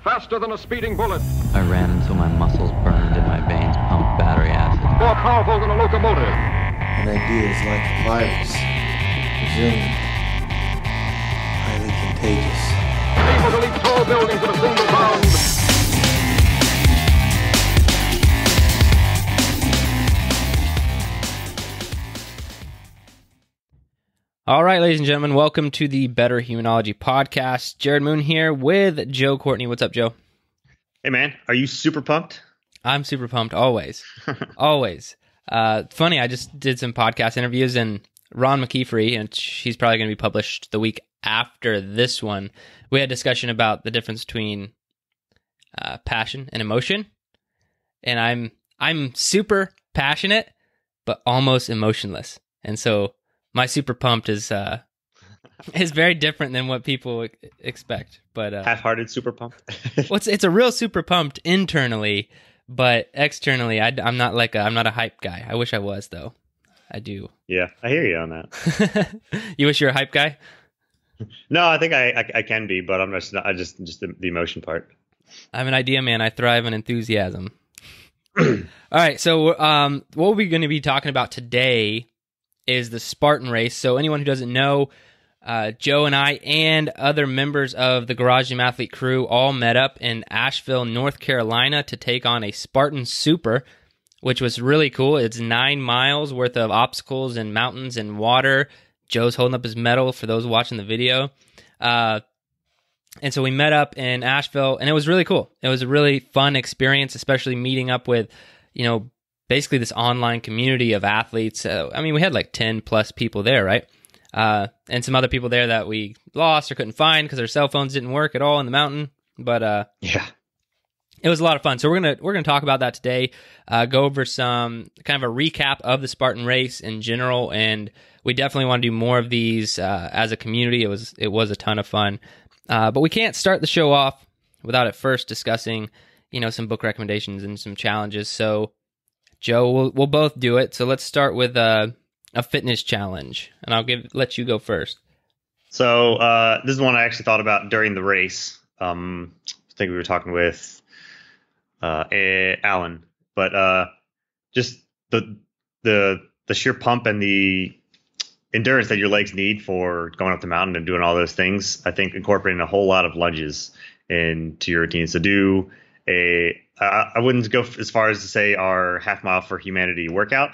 faster than a speeding bullet, I ran until my muscles burned and my veins pumped battery acid. more powerful than a locomotive. An idea is like a virus, resilient, highly contagious. Able to leap tall buildings in a single bound. All right, ladies and gentlemen, welcome to the Better Humanology Podcast. Jerred Moon here with Joe Courtney. What's up, Joe? Hey, man, are you super pumped? I'm super pumped, always. Always. Funny, I just did some podcast interviews, and Ron McKeefery, and she's probably going to be published the week after this one, we had a discussion about the difference between passion and emotion. And I'm super passionate, but almost emotionless. And so my super pumped is very different than what people expect. But Half-hearted super pumped? well, it's a real super pumped internally, but externally, I'm not I'm not a hype guy. I wish I was, though. I do. Yeah, I hear you on that. You wish you're a hype guy? No, I think I can be, but I'm just not. I just the emotion part. I'm an idea man. I thrive on enthusiasm. All right, so what we're going to be talking about today is the Spartan race. So anyone who doesn't know, Joe and I and other members of the Garage Gym Athlete crew all met up in Asheville, North Carolina to take on a Spartan Super, which was really cool. It's 9 miles worth of obstacles and mountains and water. Joe's holding up his medal for those watching the video. And so we met up in Asheville, and it was really cool. It was a really fun experience, especially meeting up with, basically this online community of athletes. We had like 10 plus people there, right? And some other people there that we lost or couldn't find because their cell phones didn't work at all in the mountain. But yeah, it was a lot of fun. So we're gonna talk about that today. Go over some kind of a recap of the Spartan race in general, and we definitely want to do more of these as a community. It was a ton of fun. But we can't start the show off without at first discussing, some book recommendations and some challenges. So, Joe, we'll both do it. So let's start with a fitness challenge, and I'll let you go first. So this is one I actually thought about during the race. I think we were talking with Alan, but just the sheer pump and the endurance that your legs need for going up the mountain and doing all those things. I think incorporating a whole lot of lunges into your routine. So do I wouldn't go as far as to say our half mile for humanity workout,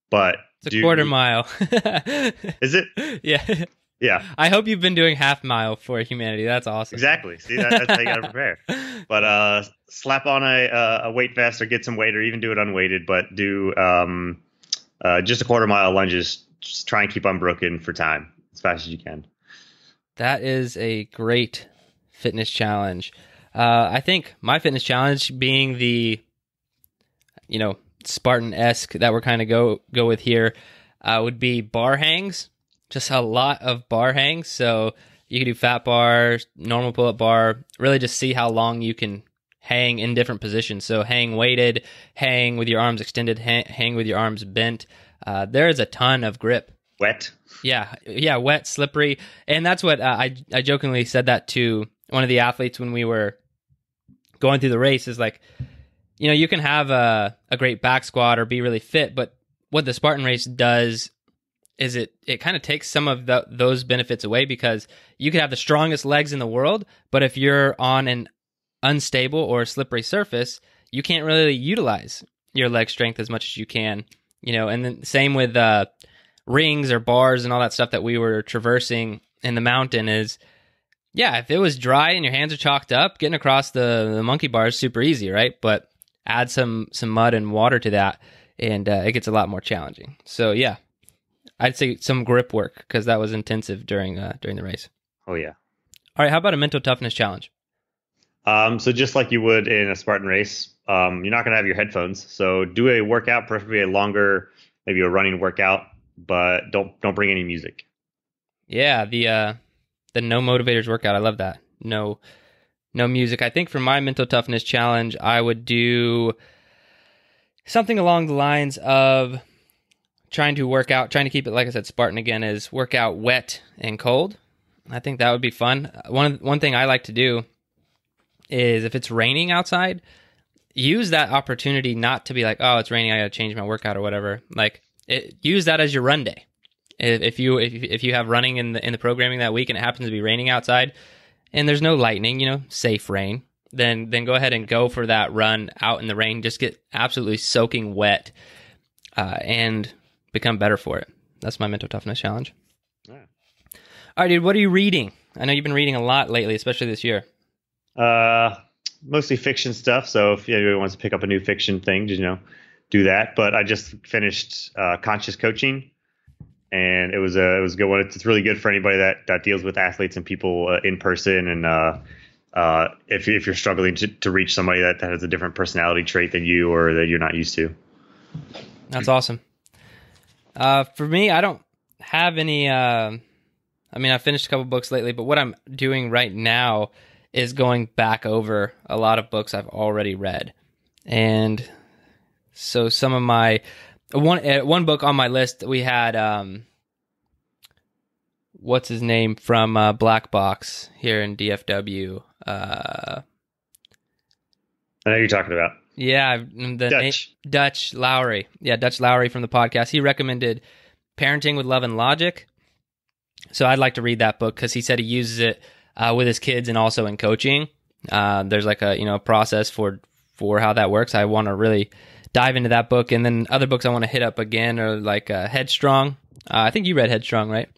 but it's a quarter mile. Is it? Yeah. Yeah. I hope you've been doing half mile for humanity. That's awesome. Exactly. See, that's how you got to prepare. But slap on a weight vest or get some weight, or even do it unweighted, but do just a quarter mile lunges. Just try and keep unbroken for time as fast as you can. That is a great fitness challenge. I think my fitness challenge being the, Spartan-esque that we're kind of go with here would be bar hangs. Just a lot of bar hangs. So you can do fat bar, normal pull-up bar, really just see how long you can hang in different positions. So hang weighted, hang with your arms extended, hang with your arms bent. There is a ton of grip. Wet. Yeah, wet, slippery. And that's what I jokingly said that to one of the athletes when we were going through the race is like, you can have a great back squat or be really fit, but what the Spartan race does is it kind of takes some of those benefits away, because you could have the strongest legs in the world, but if you're on an unstable or slippery surface, you can't really utilize your leg strength as much as you can. And then same with rings or bars and all that stuff that we were traversing in the mountain is, if it was dry and your hands are chalked up, getting across the monkey bar is super easy, right? But add some mud and water to that, and it gets a lot more challenging. So, yeah, I'd say some grip work, because that was intensive during the race. Oh, yeah. All right, how about a mental toughness challenge? So just like you would in a Spartan race, you're not going to have your headphones. So do a workout, preferably a longer, maybe a running workout, but don't bring any music. Yeah, the no motivators workout. I love that. No music. I think for my mental toughness challenge, I would do something along the lines of trying to keep it, like I said, Spartan again, is work out wet and cold. I think that would be fun. One thing I like to do is if it's raining outside, use that opportunity not to be like, oh, it's raining, I got to change my workout or whatever. Like, use that as your run day. If you have running in the programming that week and it happens to be raining outside and there's no lightning, safe rain, then go ahead and go for that run out in the rain. Just get absolutely soaking wet and become better for it. That's my mental toughness challenge. Yeah. All right, dude, what are you reading? I know you've been reading a lot lately, especially this year. Mostly fiction stuff. So if anybody wants to pick up a new fiction thing, do that. But I just finished Conscious Coaching, and it was a good one. It's really good for anybody that deals with athletes and people in person. And if you're struggling to reach somebody that has a different personality trait than you or that you're not used to. That's awesome. For me, I don't have any. I finished a couple books lately, but what I'm doing right now is going back over a lot of books I've already read. And so some of my one book on my list, we had what's his name from Black Box here in DFW. I know who you're talking about. Yeah, Dutch Lowry. Yeah, Dutch Lowry from the podcast. He recommended Parenting with Love and Logic. So I'd like to read that book because he said he uses it with his kids and also in coaching. There's like a process for how that works. I want to really dive into that book. And then other books I want to hit up again are like Headstrong. I think you read Headstrong, right?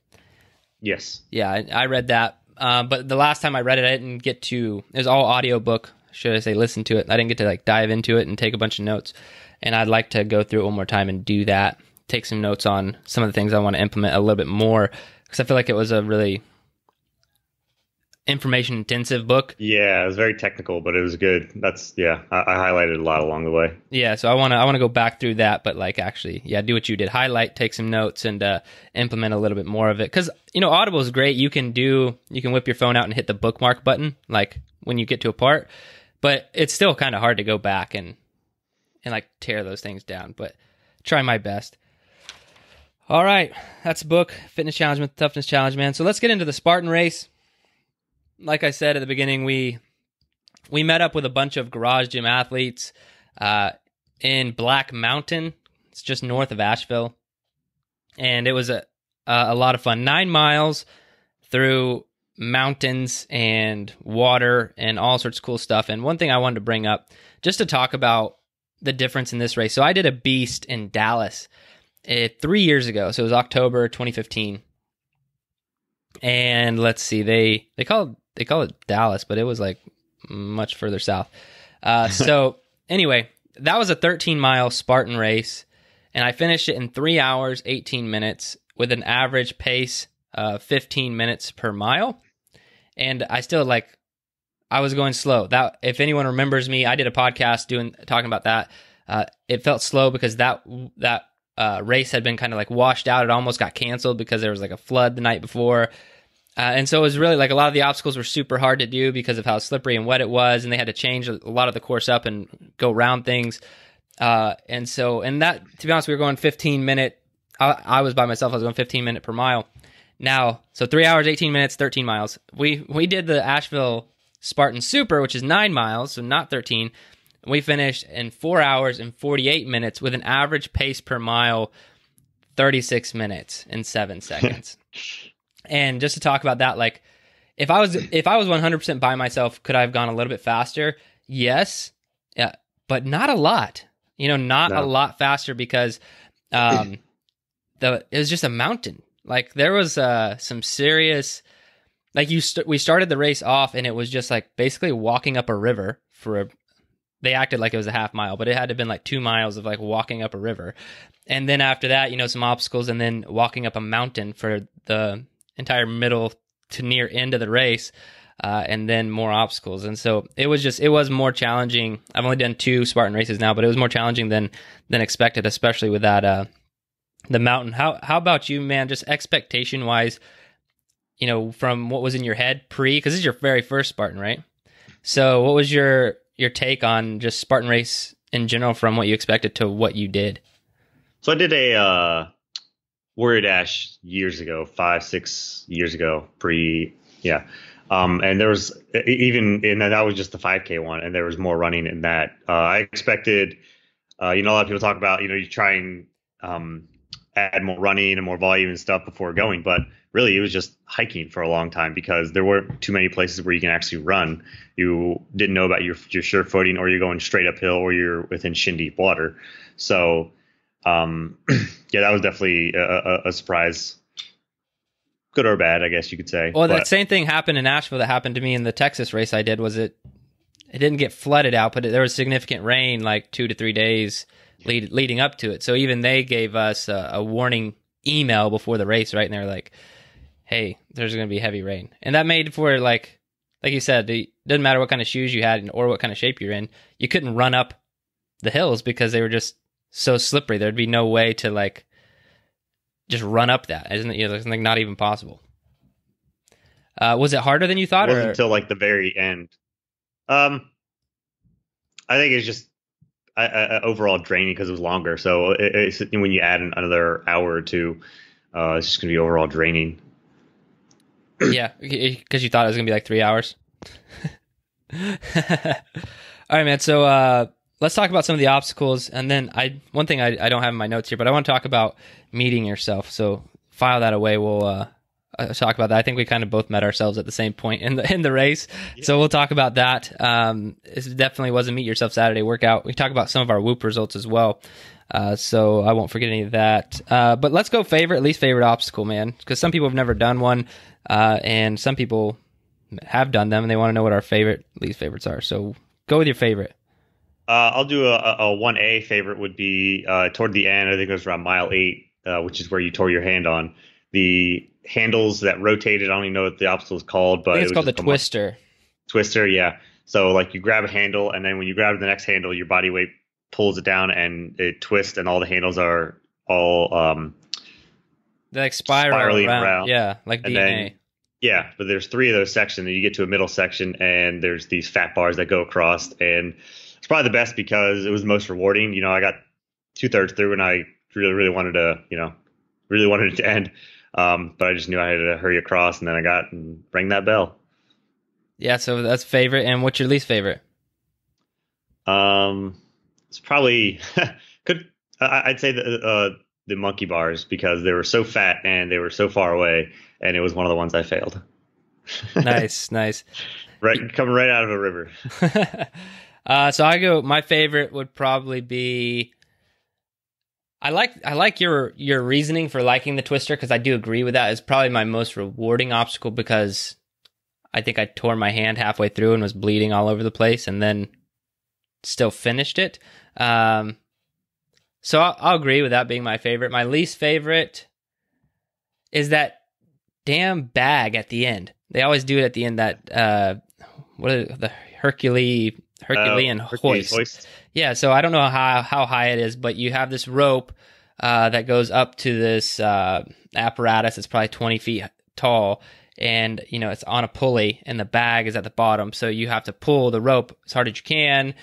Yes. Yeah, I read that. But the last time I read it, I didn't get to. It was all audiobook. Should I say listen to it? I didn't get to like dive into it and take a bunch of notes. And I'd like to go through it one more time and do that. Take some notes on some of the things I want to implement a little bit more, because I feel like it was a really information intensive book. Yeah, it was very technical, but it was good. I highlighted a lot along the way. Yeah, so I want to go back through that, but like actually, do what you did. Highlight, take some notes, and implement a little bit more of it. Because Audible is great. You can whip your phone out and hit the bookmark button like when you get to a part, but it's still kind of hard to go back and like tear those things down. But try my best. All right, that's a book, fitness challenge, toughness challenge, man. So let's get into the Spartan race. Like I said at the beginning, we met up with a bunch of garage gym athletes in Black Mountain. It's just north of Asheville, and it was a lot of fun. 9 miles through mountains and water and all sorts of cool stuff. And one thing I wanted to bring up just to talk about the difference in this race. So I did a beast in Dallas 3 years ago. So it was October 2015. And let's see, they call it Dallas, but it was like much further south. So anyway, that was a 13-mile Spartan race, and I finished it in 3 hours, 18 minutes with an average pace of 15 minutes per mile. And I still I was going slow. That, if anyone remembers me, I did a podcast talking about that. It felt slow because that race had been kind of like washed out. It almost got canceled because there was like a flood the night before. And so it was really like a lot of the obstacles were super hard to do because of how slippery and wet it was. And they had to change a lot of the course up and go around things. And that, to be honest, we were going 15-minute. I was by myself. I was going 15-minute per mile. Now, so 3 hours, 18 minutes, 13 miles. We did the Asheville Spartan Super, which is 9 miles, so not 13. We finished in 4 hours and 48 minutes with an average pace per mile, 36 minutes and 7 seconds. And just to talk about that, like if I was 100% by myself, could I have gone a little bit faster? Yes. Yeah, but not a lot. A lot faster because it was just a mountain. Like there was some serious, like we started the race off and it was just like basically walking up a river they acted like it was a half mile, but it had to have been like 2 miles of like walking up a river. And then after that, some obstacles and then walking up a mountain for the entire middle to near end of the race. And then more obstacles. And so it was more challenging. I've only done 2 Spartan races now, but it was more challenging than expected, especially with that, the mountain. How about you, man? Just expectation wise, from what was in your head because this is your very first Spartan, right? So what was your take on just Spartan race in general from what you expected to what you did? So I did a Warrior Dash years ago, 5-6 years ago, And there was even, and that was just the 5K one, and there was more running in that. I expected, a lot of people talk about, you try and add more running and more volume and stuff before going, but really it was just hiking for a long time because there weren't too many places where you can actually run. You didn't know about your sure footing, or you're going straight uphill, or you're within shin deep water. So, yeah, that was definitely a surprise. Good or bad, I guess you could say. Well, that same thing happened in Asheville that happened to me in the Texas race I did. Was it didn't get flooded out, but there was significant rain like 2 to 3 days leading up to it. So even they gave us a warning email before the race, right? And they're like, hey, there's going to be heavy rain. And that made for, like you said, it doesn't matter what kind of shoes you had or what kind of shape you're in. You couldn't run up the hills because they were just so slippery. There'd be no way to like just run up that. Isn't it? It's like not even possible. Was it harder than you thought? It wasn't until like the very end. I think it's just overall draining because it was longer. So it's when you add another hour or two, it's just going to be overall draining. Yeah, because you thought it was going to be like 3 hours. All right, man. So let's talk about some of the obstacles. And then one thing I don't have in my notes here, but I want to talk about meeting yourself. So file that away. We'll talk about that. I think we kind of both met ourselves at the same point in the race. Yeah. So we'll talk about that. It definitely was a Meet Yourself Saturday workout. We talk about some of our Whoop results as well. So I won't forget any of that. But let's go least favorite obstacle, man. Because some people have never done one, and some people have done them, and they want to know what our least favorites are. So go with your favorite. I'll do a 1A favorite would be toward the end. I think it was around mile 8, which is where you tore your hand on. The handles that rotated. I don't even know what the obstacle is called, but I think it's called the twister. Twister, yeah. So like you grab a handle, and then when you grab the next handle, your body weight pulls it down and it twists, and all the handles are all they're like spiraling around. Yeah, like DNA. Then, yeah, but there's 3 of those sections, and you get to a middle section, and there's these fat bars that go across, and it's probably the best because it was the most rewarding. I got 2/3 through, and I really wanted to, really wanted it to end. But I just knew I had to hurry across, and then I got and rang that bell. Yeah, so that's favorite. And what's your least favorite? It's probably I'd say the monkey bars, because they were so fat and they were so far away, and it was one of the ones I failed. Nice. Right, coming right out of a river. So my favorite would probably be. I like your reasoning for liking the twister, because I do agree with that. It's probably my most rewarding obstacle, because I think I tore my hand halfway through and was bleeding all over the place, and then still finished it. So I'll agree with that being my favorite. My least favorite is that damn bag at the end. They always do it at the end. That what is it, the Herculean hoist. Yeah, so I don't know how high it is, but you have this rope that goes up to this apparatus. It's probably 20 feet tall, and it's on a pulley, and the bag is at the bottom. So you have to pull the rope as hard as you can.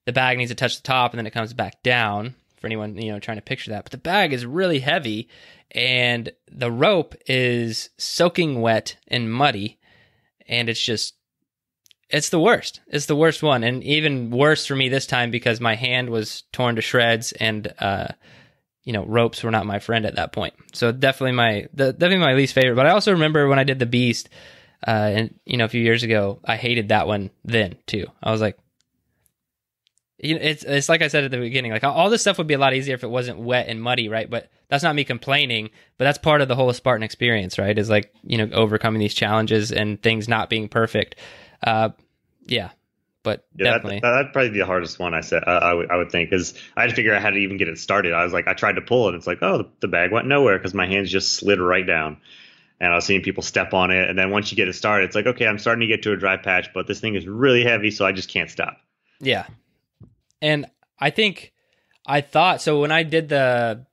The bag needs to touch the top, and then it comes back down. For anyone trying to picture that, but the bag is really heavy, and the rope is soaking wet and muddy, and it's the worst. It's the worst one, and even worse for me this time because my hand was torn to shreds, and ropes were not my friend at that point. So definitely my least favorite. But I also remember when I did the Beast, and a few years ago, I hated that one then too. I was like, it's like I said at the beginning, like all this stuff would be a lot easier if it wasn't wet and muddy, right? But that's not me complaining, but that's part of the whole Spartan experience, right? Is like, overcoming these challenges and things not being perfect. Yeah, but definitely. That'd probably be the hardest one. I would think, because I had to figure out how to even get it started. I was like, I tried to pull it, and it's like, oh, the bag went nowhere because my hands just slid right down. And I was seeing people step on it, and then once you get it started, it's like, okay, I'm starting to get to a dry patch, but this thing is really heavy, so I just can't stop. Yeah. And I thought, so when I did the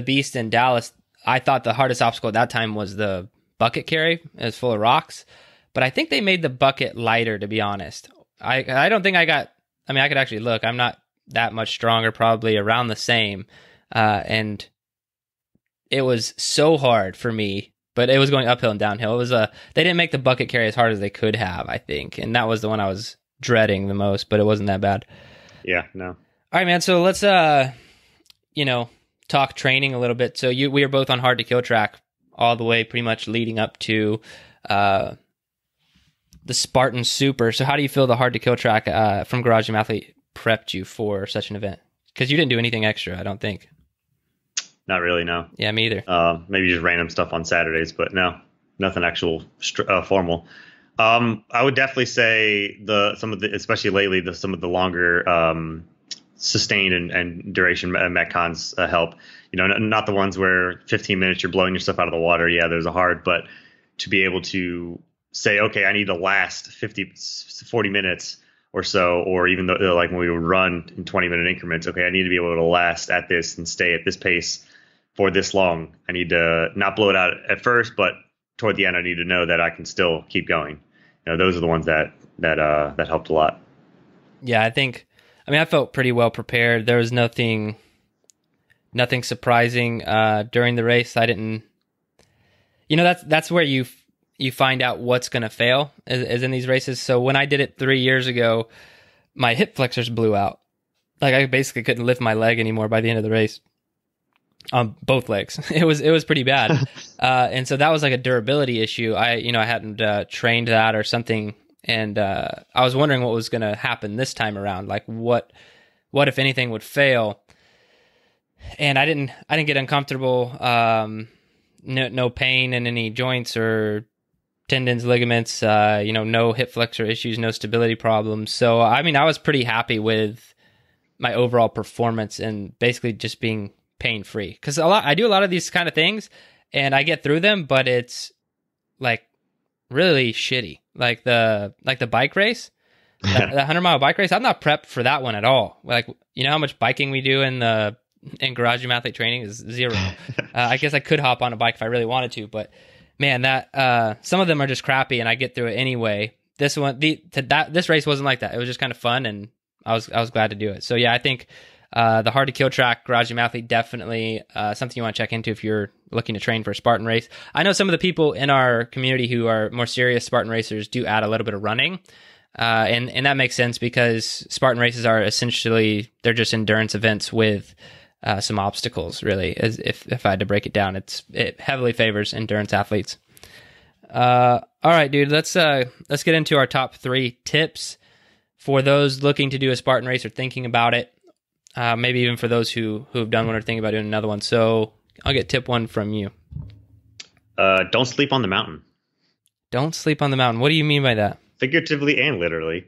Beast in Dallas, I thought the hardest obstacle at that time was the bucket carry. It was full of rocks, but I think they made the bucket lighter, to be honest. I don't think I could actually look. I'm not that much stronger, probably around the same. And it was so hard for me but it was going uphill and downhill. It was they didn't make the bucket carry as hard as they could have, I think, and that was the one I was dreading the most. But it wasn't that bad. Yeah, no. All right, man. So let's talk training a little bit. So we are both on hard to kill track all the way, pretty much leading up to the Spartan Super. So how do you feel the hard to kill track from Garage Gym Athlete prepped you for such an event? Because you didn't do anything extra, I don't think. Not really, no. Yeah, me either. Maybe just random stuff on Saturdays, but no, nothing actual formal. I would definitely say especially lately, some of the longer sustained and duration metcons help. Not the ones where 15 minutes you're blowing yourself out of the water. Yeah, those are hard, but to be able to say, okay, I need to last 40 minutes or so, or even though, like when we would run in 20-minute increments, okay, I need to be able to last at this and stay at this pace for this long. I need to not blow it out at first, but toward the end, I need to know that I can still keep going. Those are the ones that helped a lot. Yeah, I felt pretty well prepared. There was nothing surprising during the race. I didn't, that's where you find out what's going to fail is in these races. So when I did it 3 years ago, my hip flexors blew out. Like I basically couldn't lift my leg anymore by the end of the race. On both legs. It was pretty bad. And so that was like a durability issue. I hadn't trained that or something. And I was wondering what was going to happen this time around. Like what if anything would fail? And I didn't get uncomfortable. No pain in any joints or tendons, ligaments, no hip flexor issues, no stability problems. So, I was pretty happy with my overall performance and basically just being pain-free. Because I do a lot of these kind of things and I get through them, but it's like really shitty. Like the bike race, the 100-mile bike race, I'm not prepped for that one at all. Like, how much biking we do in Garage Gym Athlete training is zero. I guess I could hop on a bike if I really wanted to, but man, that some of them are just crappy and I get through it anyway. This one, this race wasn't like that. It was just kind of fun and I was glad to do it. So yeah, I think the hard to kill track Garage Gym Athlete, definitely something you want to check into if you're looking to train for a Spartan race. I know some of the people in our community who are more serious Spartan racers do add a little bit of running. And that makes sense because Spartan races are essentially, they're just endurance events with some obstacles, really. As if I had to break it down, it heavily favors endurance athletes. All right, dude, let's get into our top 3 tips for those looking to do a Spartan race or thinking about it. Maybe even for those who have done one or thinking about doing another one. So I'll get tip 1 from you. Don't sleep on the mountain. Don't sleep on the mountain. What do you mean by that? Figuratively and literally.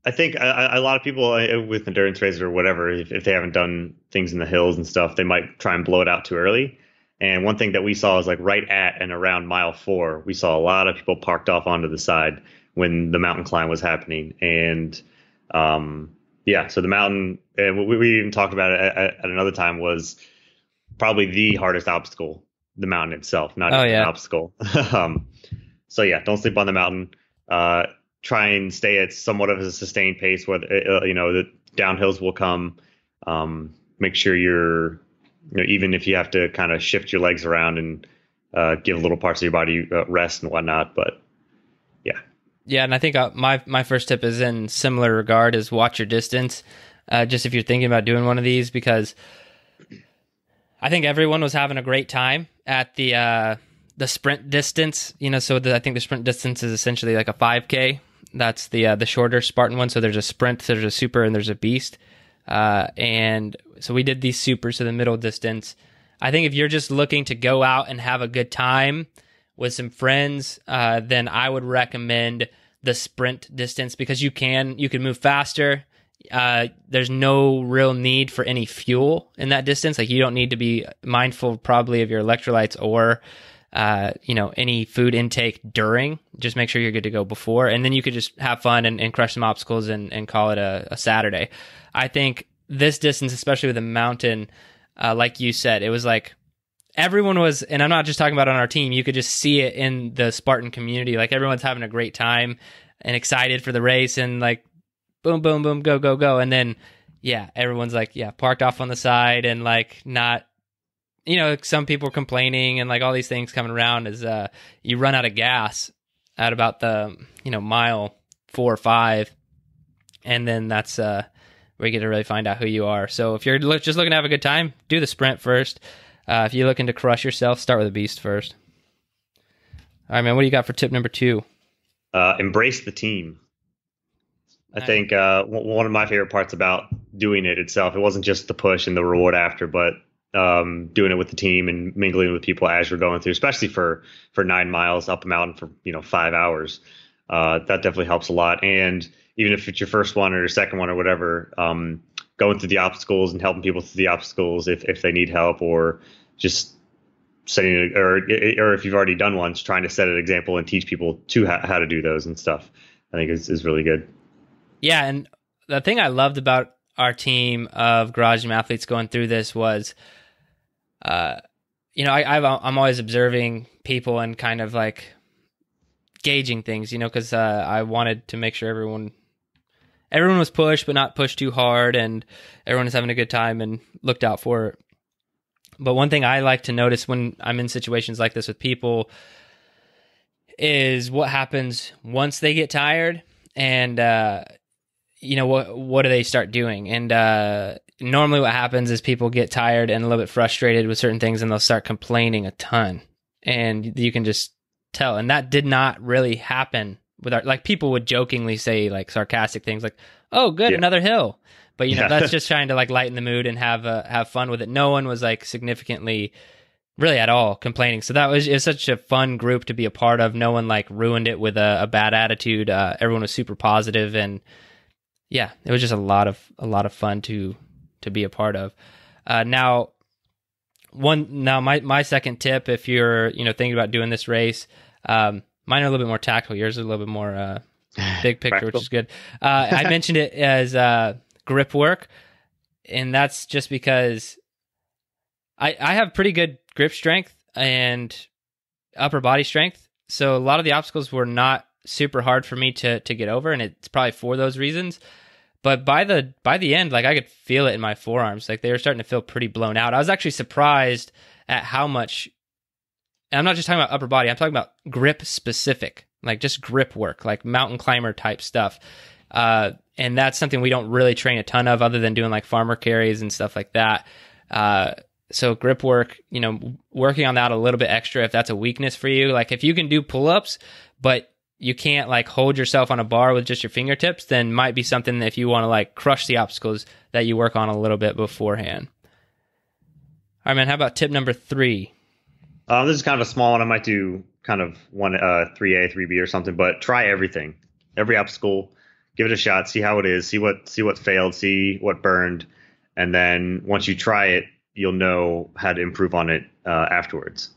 I think a lot of people with endurance races or whatever, if they haven't done things in the hills and stuff, they might try and blow it out too early. And one thing that we saw is like right at and around mile 4, we saw a lot of people parked off onto the side when the mountain climb was happening. And so the mountain, and we even talked about it at another time, was probably the hardest obstacle, the mountain itself, not an obstacle. So yeah, don't sleep on the mountain. Try and stay at somewhat of a sustained pace where, the downhills will come. Make sure you're, even if you have to kind of shift your legs around and give little parts of your body rest and whatnot. But yeah. Yeah, and I think my first tip is in similar regard is watch your distance. Just if you're thinking about doing one of these, because I think everyone was having a great time at the sprint distance. I think the sprint distance is essentially like a 5K. That's the shorter Spartan one. So there's a sprint, there's a super, and there's a beast. And so we did these supers, so the middle distance. I think if you're just looking to go out and have a good time with some friends, then I would recommend the sprint distance because you can move faster. There's no real need for any fuel in that distance. Like you don't need to be mindful probably of your electrolytes or any food intake during. Just make sure you're good to go before, and then you could just have fun and crush some obstacles and call it a Saturday. I think this distance, especially with a mountain, like you said, it was like everyone was, and I'm not just talking about on our team, you could just see it in the Spartan community. Like everyone's having a great time and excited for the race and like boom, boom, boom, go, go, go. And then, yeah, everyone's like, parked off on the side and like not you know, some people complaining and like all these things coming around is you run out of gas at about the, you know, mile 4 or 5, and then that's where you get to really find out who you are. So if you're just looking to have a good time, do the sprint first. If you're looking to crush yourself, start with a beast first. All right, man, what do you got for tip number 2? Embrace the team. I think one of my favorite parts about doing it itself, it wasn't just the push and the reward after, but doing it with the team and mingling with people as you're going through, especially for 9 miles up a mountain for, you know, 5 hours. That definitely helps a lot. And even if it's your first one or your second one or whatever, going through the obstacles and helping people through the obstacles if they need help, or just setting or if you've already done one, trying to set an example and teach people how to do those and stuff, I think is really good. Yeah, and the thing I loved about our team of Garage Gym athletes going through this was, you know, I'm always observing people and kind of like gauging things, you know, because I wanted to make sure everyone was pushed, but not pushed too hard, and everyone was having a good time and looked out for it. But one thing I like to notice when I'm in situations like this with people is what happens once they get tired, and you know, what do they start doing? And normally what happens is people get tired and a little bit frustrated with certain things, and they'll start complaining a ton. And you can just tell. And that did not really happen with our, like, people would jokingly say like sarcastic things like, "Oh, good, another hill." But, you know, that's just trying to like lighten the mood and have fun with it. No one was like significantly, really at all, complaining. So it was such a fun group to be a part of. No one like ruined it with a bad attitude. Everyone was super positive, and yeah, it was just a lot of fun to be a part of. Now my second tip, if you're, you know, thinking about doing this race, mine are a little bit more tactical. Yours are a little bit more big picture, which is good. I mentioned it as grip work, and that's just because I have pretty good grip strength and upper body strength. So a lot of the obstacles were not super hard for me to get over, and it's probably for those reasons. But by the end, like, I could feel it in my forearms. Like, they were starting to feel pretty blown out. I was actually surprised at how much, and I'm not just talking about upper body, I'm talking about grip specific, like just grip work, like mountain climber type stuff. And that's something we don't really train a ton of, other than doing like farmer carries and stuff like that. So grip work, you know, working on that a little bit extra if that's a weakness for you. Like, if you can do pull-ups, but you can't like hold yourself on a bar with just your fingertips, then might be something that if you want to like crush the obstacles, that you work on a little bit beforehand. All right, man, how about tip number 3? This is kind of a small one. I might do kind of one 3A, 3B or something, but try everything, every obstacle, give it a shot, see how it is, see what failed, see what burned, and then once you try it, you'll know how to improve on it afterwards.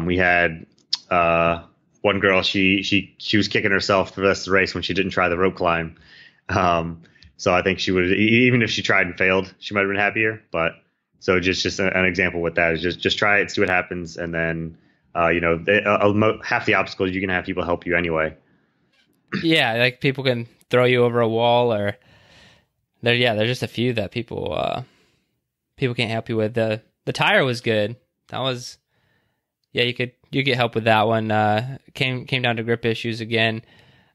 We had one girl, she was kicking herself for the rest of the race when she didn't try the rope climb. So I think she would, even if she tried and failed, she might have been happier. But so just an example with that is just try it, see what happens, and then you know, half the obstacles you can have people help you anyway. Yeah, like people can throw you over a wall, or there's just a few that people can't help you with. The tire was good. That was, yeah, you get help with that one. Came down to grip issues again.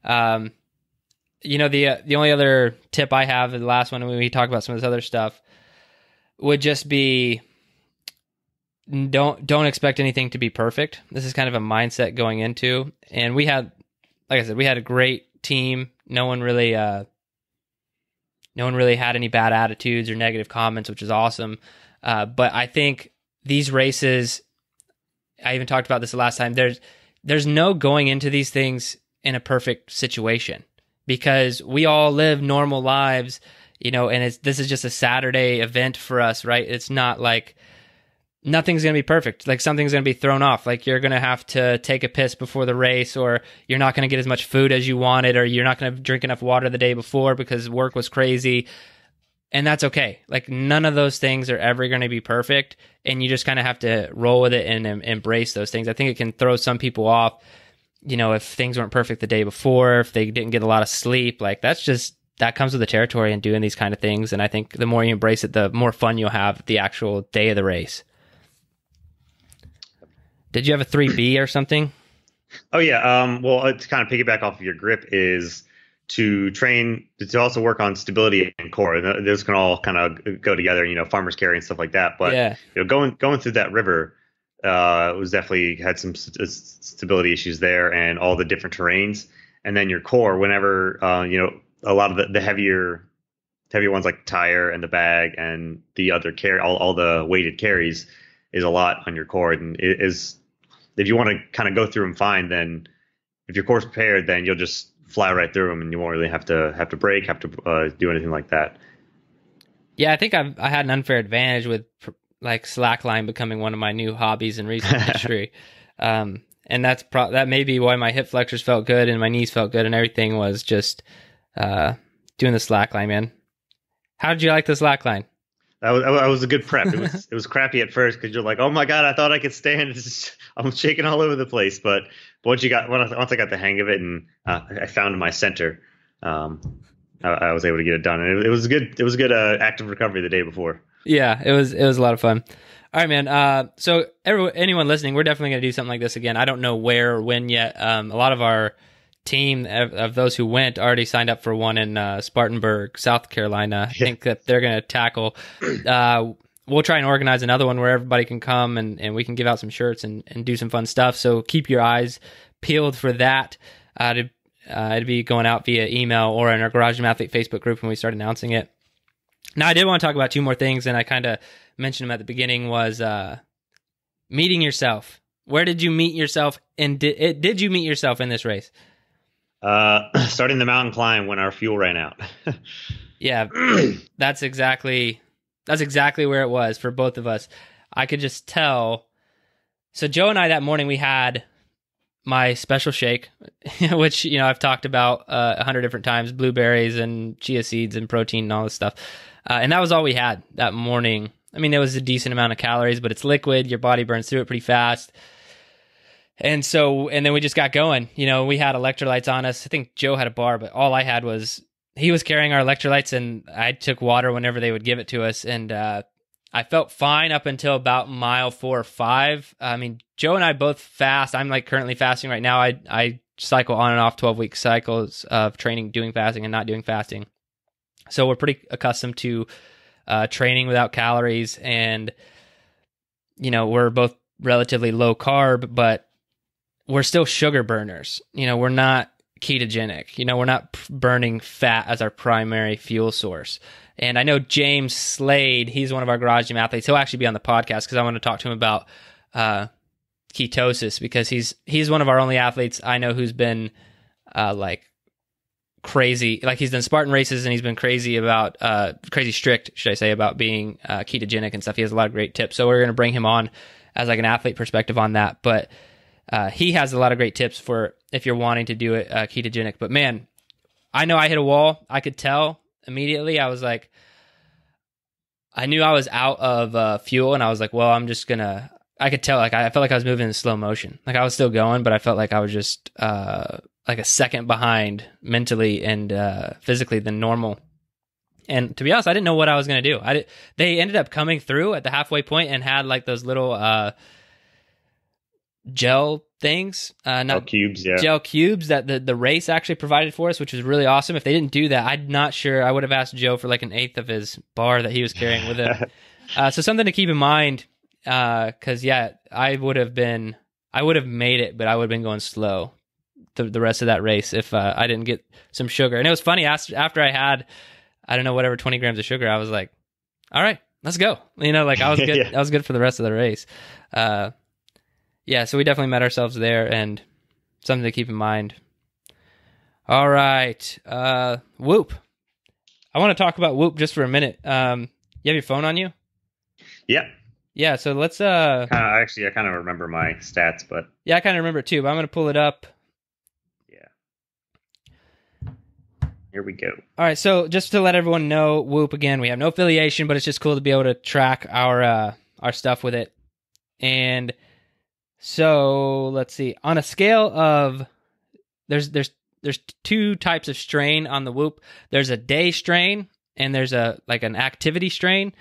You know, the only other tip I have, the last one when we talk about some of this other stuff, would just be don't expect anything to be perfect. This is kind of a mindset going into, and we had, like I said, we had a great team. No one really had any bad attitudes or negative comments, which is awesome. But I think these races, I even talked about this the last time, there's no going into these things in a perfect situation, because we all live normal lives, you know, and this is just a Saturday event for us, right? It's not like nothing's going to be perfect. Like, something's going to be thrown off. Like, you're going to have to take a piss before the race, or you're not going to get as much food as you wanted, or you're not going to drink enough water the day before because work was crazy. And that's okay. Like, none of those things are ever going to be perfect, and you just kind of have to roll with it and embrace those things. I think it can throw some people off, you know, if things weren't perfect the day before, if they didn't get a lot of sleep. Like, that comes with the territory and doing these kind of things. And I think the more you embrace it, the more fun you'll have the actual day of the race. Did you have a 3B or something? Oh yeah. Well, to kind of piggyback off of your grip is to train to also work on stability and core. Those can all kind of go together. Farmers carry and stuff like that. But Yeah. Going through that river was definitely had some stability issues there, and all the different terrains. And then your core, whenever a lot of the heavier ones like the tire and the bag and the other carry, all the weighted carries is a lot on your core, and it is. If you want to kind of go through them fine, then if your core's prepared, then you'll just fly right through them, and you won't really have to brake, have to do anything like that. Yeah, I think I had an unfair advantage with like slackline becoming one of my new hobbies in recent history, and that may be why my hip flexors felt good and my knees felt good and everything was just doing the slackline. Man, how did you like the slackline? That was a good prep. It was crappy at first because you're like, oh my god, I thought I could stand. I'm shaking all over the place. But once I got the hang of it and I found my center, I was able to get it done. And it was good. It was a good active recovery the day before. Yeah, it was a lot of fun. All right, man. So anyone listening, we're definitely going to do something like this again. I don't know where or when yet. A lot of our team of those who went already signed up for one in Spartanburg, South Carolina. I think that they're going to tackle. We'll try and organize another one where everybody can come and we can give out some shirts and do some fun stuff. So keep your eyes peeled for that. It'll be going out via email or in our Garage Gym Athlete Facebook group when we start announcing it. Now, I did want to talk about two more things, and I kind of mentioned them at the beginning, was meeting yourself. Where did you meet yourself, and did you meet yourself in this race? Starting the mountain climb when our fuel ran out. Yeah, that's exactly where it was for both of us. I could just tell. So Joe and I that morning, we had my special shake, which I've talked about 100 different times, blueberries and chia seeds and protein and all this stuff. And that was all we had that morning. I mean, it was a decent amount of calories, but it's liquid. Your body burns through it pretty fast. And then we just got going. We had electrolytes on us. I think Joe had a bar, but all I had was, he was carrying our electrolytes, and I took water whenever they would give it to us. And I felt fine up until about mile 4 or 5. I mean, Joe and I both fast. I'm like currently fasting right now. I cycle on and off 12-week cycles of training, doing fasting and not doing fasting. So we're pretty accustomed to training without calories, and we're both relatively low carb, but we're still sugar burners. We're not ketogenic. We're not burning fat as our primary fuel source. And I know James Slade, he's one of our Garage Gym athletes. He'll actually be on the podcast because I want to talk to him about ketosis, because he's one of our only athletes I know who's been like crazy. Like, he's done Spartan races and he's been crazy strict, should I say, about being ketogenic and stuff. He has a lot of great tips. So we're going to bring him on as like an athlete perspective on that. But he has a lot of great tips for if you're wanting to do it ketogenic. But man, I know I hit a wall. I could tell immediately. I was like, I knew I was out of fuel, and I was like, well, I could tell, like, I felt like I was moving in slow motion. Like, I was still going, but I felt like I was just like a second behind mentally and physically than normal. And to be honest, I didn't know what I was going to do. They ended up coming through at the halfway point and had like those little gel things, gel cubes, gel cubes that the race actually provided for us, which was really awesome. If they didn't do that, I'm not sure. I would have asked Joe for like an eighth of his bar that he was carrying with him. So something to keep in mind, because I would have made it, but I would have been going slow the rest of that race if I didn't get some sugar. And it was funny, after I had, I don't know, whatever, 20 grams of sugar, I was like, all right, let's go. Like, I was good. Yeah. I was good for the rest of the race. So we definitely met ourselves there, and something to keep in mind. All right. Whoop. I want to talk about Whoop just for a minute. You have your phone on you? Yeah. Yeah, so let's... I kind of remember my stats, but... Yeah, I kind of remember it too, but I'm going to pull it up. Yeah. Here we go. All right, so just to let everyone know, Whoop, again, we have no affiliation, but it's just cool to be able to track our stuff with it. And so, let's see. On a scale of... There's two types of strain on the Whoop. There's a day strain, and there's an activity strain.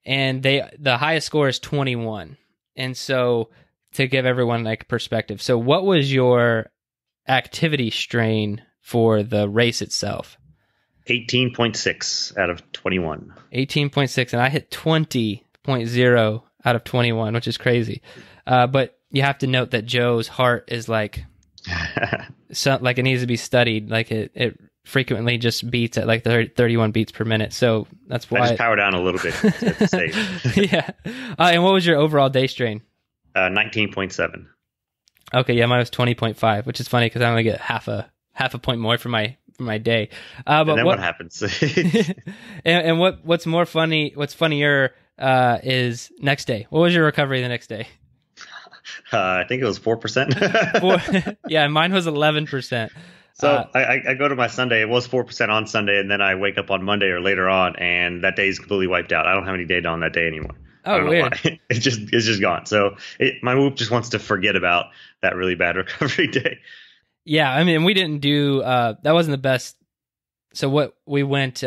And the highest score is 21. And so to give everyone like perspective. So what was your activity strain for the race itself? 18.6 out of 21. 18.6, and I hit 20.0 out of 21, which is crazy. But you have to note that Joe's heart is like, like it needs to be studied. Like it frequently just beats at like 31 beats per minute. So that's why I just power down a little bit to save. Yeah. And what was your overall day strain? 19.7. Okay, yeah, mine was 20.5, which is funny because I only get half a point more for my day. But and then what happens? and what's more funny? What's funnier is next day. What was your recovery the next day? I think it was 4%. Yeah, mine was 11%. So I go to my Sunday. It was 4% on Sunday, and then I wake up on Monday or later on, and that day is completely wiped out. I don't have any data on that day anymore. Oh, weird. It's just gone. So my Whoop just wants to forget about that really bad recovery day. Yeah, I mean, we didn't do that wasn't the best. So what we went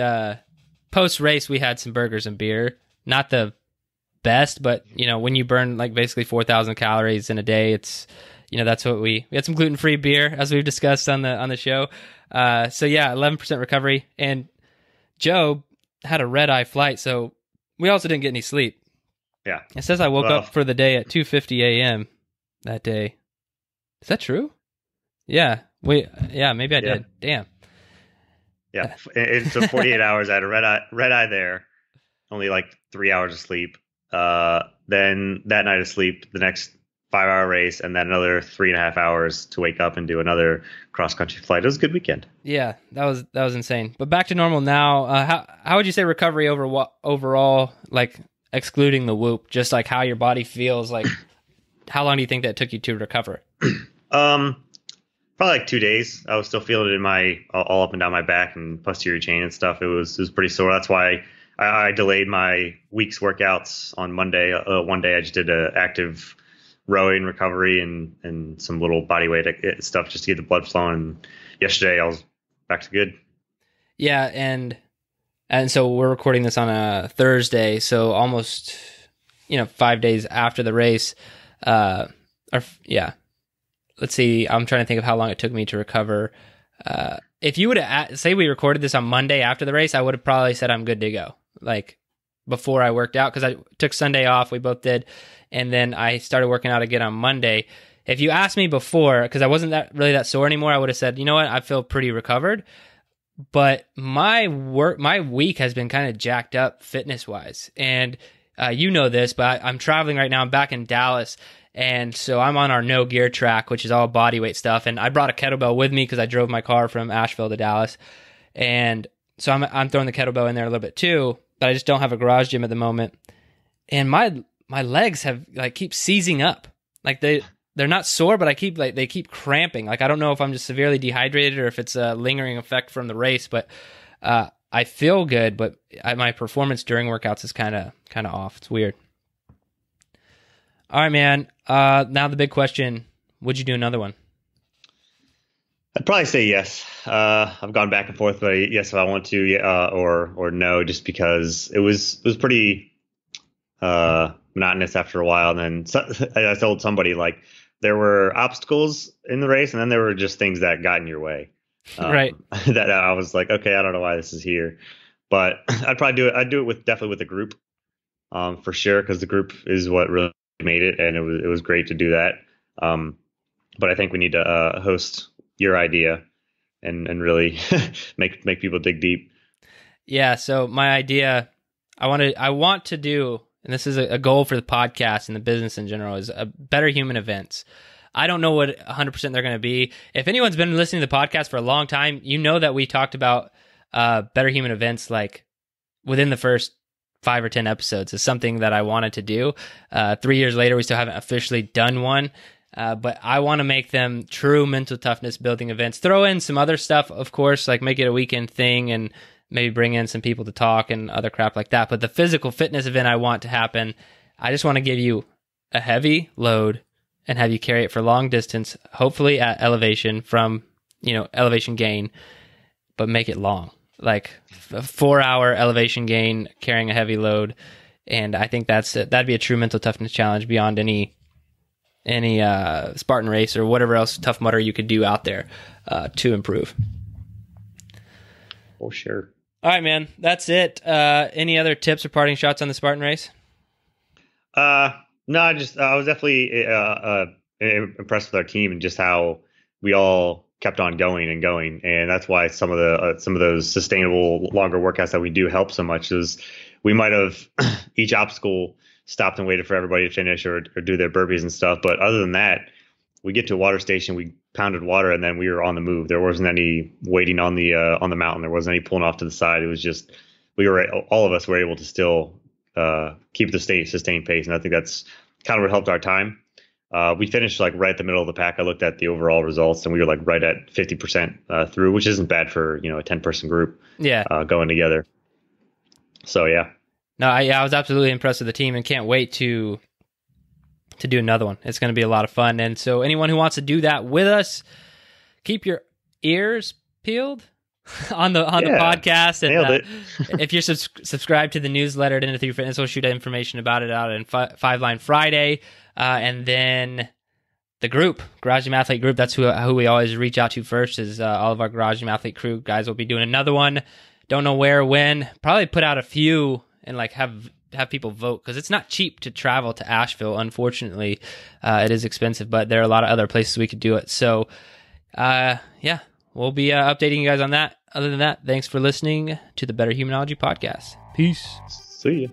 post race, we had some burgers and beer. Not the best, but when you burn like basically 4,000 calories in a day, it's that's what we had some gluten-free beer as we've discussed on the show. So yeah, 11% recovery, and Joe had a red-eye flight, so we also didn't get any sleep. Yeah. It says I woke up for the day at 2:50 a.m. that day. Is that true? Yeah. Maybe I did. Damn. Yeah. So 48 hours. I had a red eye there. Only like 3 hours of sleep. Then that night of sleep, the next 5-hour race, and then another 3.5 hours to wake up and do another cross country flight. It was a good weekend. Yeah, that was insane. But back to normal now. How would you say recovery overall, like excluding the Whoop, just like how your body feels? Like, how long do you think that took you to recover? Probably like 2 days. I was still feeling it in my all up and down my back and posterior chain and stuff. It was pretty sore. That's why I delayed my week's workouts on Monday. One day I just did an active rowing recovery and some little body weight stuff just to get the blood flowing. And yesterday I was back to good. Yeah, and so we're recording this on a Thursday, so almost 5 days after the race. Let's see. I'm trying to think of how long it took me to recover. If you would have say we recorded this on Monday after the race, I would have probably said I'm good to go. Like before I worked out, because I took Sunday off. We both did, and then I started working out again on Monday. If you asked me before, because I wasn't really that sore anymore, I would have said, you know what, I feel pretty recovered. But my week has been kind of jacked up fitness wise, and this, but I'm traveling right now. I'm back in Dallas. And so I'm on our no gear track, which is all body weight stuff. And I brought a kettlebell with me because I drove my car from Asheville to Dallas. And so I'm throwing the kettlebell in there a little bit too, but I just don't have a garage gym at the moment. And my legs have keep seizing up. Like they're not sore, but they keep cramping. Like I don't know if I'm just severely dehydrated or if it's a lingering effect from the race, but I feel good, but my performance during workouts is kind of off. It's weird. All right, man. Now the big question, would you do another one? I'd probably say yes. I've gone back and forth, but yes, if I want to, or no, just because it was pretty monotonous after a while. And then I told somebody there were obstacles in the race, and then there were just things that got in your way. Right. That I was like, okay, I don't know why this is here, but I'd probably do it. I'd do it definitely with a group, for sure, because the group is what really made it, and it was great to do that. But I think we need to host your idea and really make people dig deep. Yeah. So my idea, I want to do, and this is a goal for the podcast and the business in general, is a better human events. I don't know what 100% they're going to be. If anyone's been listening to the podcast for a long time, you know that we talked about better human events within the first 5 or 10 episodes is something that I wanted to do. 3 years later, we still haven't officially done one, but I want to make them true mental toughness building events. Throw in some other stuff, of course, make it a weekend thing and maybe bring in some people to talk and other crap like that. But the physical fitness event I want to happen, I just want to give you a heavy load and have you carry it for long distance, hopefully at elevation from, elevation gain, but make it long. A 4-hour elevation gain carrying a heavy load. And I think that'd be a true mental toughness challenge beyond any Spartan race or whatever else Tough Mudder you could do out there to improve. For sure. All right, man. That's it. Any other tips or parting shots on the Spartan race? No, I was definitely impressed with our team and just how we all kept on going and going, and that's why some of those sustainable longer workouts that we do help so much. Is we might have each obstacle stopped and waited for everybody to finish or do their burpees and stuff, but other than that, we get to a water station, we pounded water, and then we were on the move. There wasn't any waiting on the mountain. There wasn't any pulling off to the side. It was just all of us were able to still keep the sustained pace, and I think that's kind of what helped our time. We finished like right at the middle of the pack. I looked at the overall results, and we were like right at 50% through, which isn't bad for a 10-person group. Yeah, going together. So yeah. No, I was absolutely impressed with the team, and can't wait to do another one. It's going to be a lot of fun, and so anyone who wants to do that with us, keep your ears peeled on the podcast, and if you're subscribed to the newsletter at Into Your Fitness, we'll shoot information about it out in Five Line Friday. And then the group, Garage Gym Athlete group, that's who we always reach out to first, is all of our Garage Gym Athlete crew guys. Will be doing another one. Don't know where, when. Probably put out a few and like have people vote, because it's not cheap to travel to Asheville. Unfortunately, it is expensive, but there are a lot of other places we could do it. So, yeah, we'll be updating you guys on that. Other than that, thanks for listening to the Better Humanology Podcast. Peace. See ya.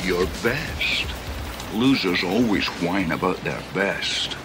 Your best. Losers always whine about their best.